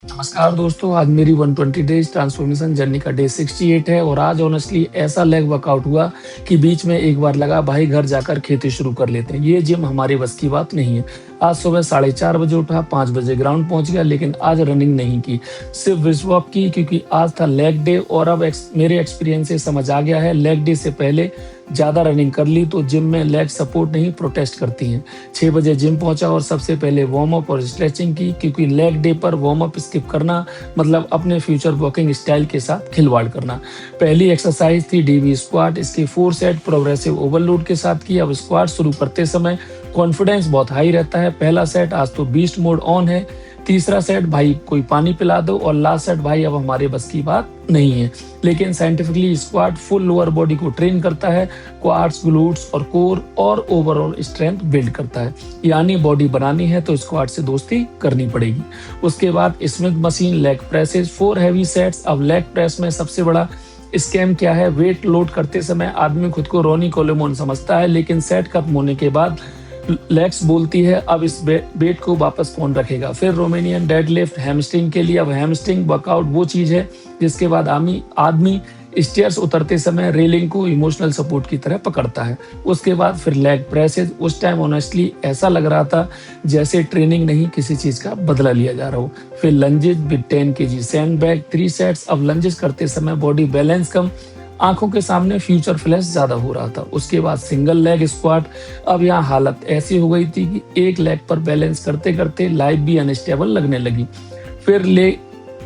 नमस्कार दोस्तों, आज मेरी 120 डेज़ ट्रांसफॉर्मेशन जर्नी का डे 68 है और आज ऑनेस्टली ऐसा लेग वर्कआउट हुआ कि बीच में एक बार लगा भाई घर जाकर खेती शुरू कर लेते हैं। ये जिम हमारे बस की बात नहीं है। आज सुबह 4:30 बजे उठा, 5 बजे ग्राउंड पहुंच गया, लेकिन आज रनिंग नहीं की, सिर्फ ब्रिस्क वॉक की क्योंकि आज था लेग डे और अब मेरे एक्सपीरियंस से समझ आ गया है लेग डे से पहले ज़्यादा रनिंग कर ली तो जिम में लेग सपोर्ट नहीं प्रोटेस्ट करती हैं। 6 बजे जिम पहुंचा और सबसे पहले वार्म अप और स्ट्रेचिंग की क्योंकि लेग डे पर वार्म अप स्किप करना मतलब अपने फ्यूचर वॉकिंग स्टाइल के साथ खिलवाड़ करना। पहली एक्सरसाइज थी डीवी स्क्वाट, इसकी 4 सेट प्रोग्रेसिव ओवरलोड के साथ की। अब स्क्वाट शुरू करते समय कॉन्फिडेंस बहुत हाई रहता है। पहला सेट आज तो बीस्ट मोड ऑन है, तीसरा सेट भाई कोई पानी पिला दो और लास्ट सेट भाई अब हमारे बस की बात नहीं है। लेकिन scientifically squat full lower body को ट्रेन करता है, क्वाड्स, ग्लूट्स और कोर और ओवरऑल स्ट्रेंथ बिल्ड करता है। यानी बॉडी बनानी है तो स्क्वाट से दोस्ती करनी पड़ेगी। उसके बाद Smith machine leg presses, 4 heavy sets. अब लेग प्रेस में सबसे बड़ा स्कैम क्या है? वेट लोड करते समय आदमी खुद को रोनी कोलेमोन समझता है, लेकिन सेट खत्म होने के बाद लेग्स बोलती है अब इस वेट को वापस कौन रखेगा। फिर रोमेनियन डेडलिफ्ट हैमस्ट्रिंग के लिए। अब हैमस्ट्रिंग वर्कआउट वो चीज है जिसके बाद आदमी स्टेयर्स उतरते समय रेलिंग को इमोशनल सपोर्ट की तरह पकड़ता है। उसके बाद फिर लेग प्रेसेज। उस टाइम ऑनेस्टली ऐसा लग रहा था जैसे ट्रेनिंग नहीं किसी चीज का बदला लिया जा रहा हो। फिर lunges with 10 kg sand bag, 3 sets. अब लंजेस करते समय बॉडी बैलेंस कम, आंखों के सामने फ्यूचर फ्लैश ज्यादा हो रहा था। उसके बाद सिंगल लेग स्क्वाट। अब यहाँ हालत ऐसी हो गई थी कि एक लेग पर बैलेंस करते करते लाइफ भी अनस्टेबल लगने लगी। फिर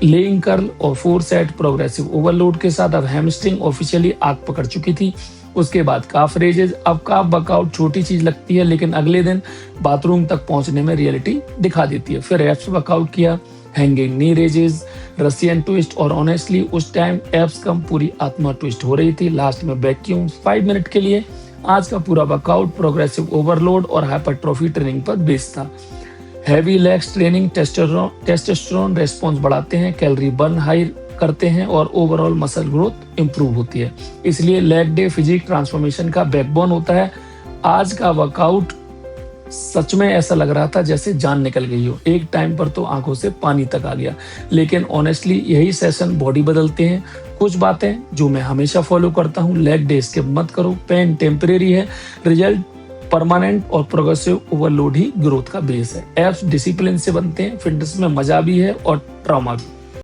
लेइंग कर्ल और 4 सेट प्रोग्रेसिव ओवरलोड के साथ अब हैमस्ट्रिंग ऑफिशियली आग पकड़ चुकी थी। उसके बाद काफ रेजेज। अब काफ वर्कआउट छोटी चीज लगती है लेकिन अगले दिन बाथरूम तक पहुंचने में रियलिटी दिखा देती है। फिर एब्स वर्कआउट किया, हैंगिंग नी रेजेस, रशियन ट्विस्ट और ऑनेस्टली उस टाइम एब्स कम पूरी आत्मा ट्विस्ट हो रही थी। लास्ट में वैक्यूम 5 मिनट के लिए। आज का पूरा वर्कआउट प्रोग्रेसिव ओवरलोड और हाइपरट्रॉफी ट्रेनिंग पर बेस्ड था। Heavy legs training testosterone response बढ़ाते हैं, कैलोरी बर्न हाई करते हैं और ओवरऑल मसल ग्रोथ इंप्रूव होती है। इसलिए लेग डे फिजिक ट्रांसफॉर्मेशन का बैकबोन होता है। आज का वर्कआउट सच में ऐसा लग रहा था जैसे जान निकल गई हो। एक टाइम पर तो आंखों से पानी तक आ गया। लेकिन ऑनेस्टली यही सेशन बॉडी बदलते हैं। कुछ बातें जो मैं हमेशा फॉलो करता हूँ, लेग डे स्किप मत करो, पेन टेम्परेरी है, रिजल्ट परमानेंट और प्रोग्रेसिव ओवरलोड ही ग्रोथ का बेस है। एब्स डिसिप्लिन से बनते हैं, फिटनेस में मजा भी है और ट्रॉमा भी।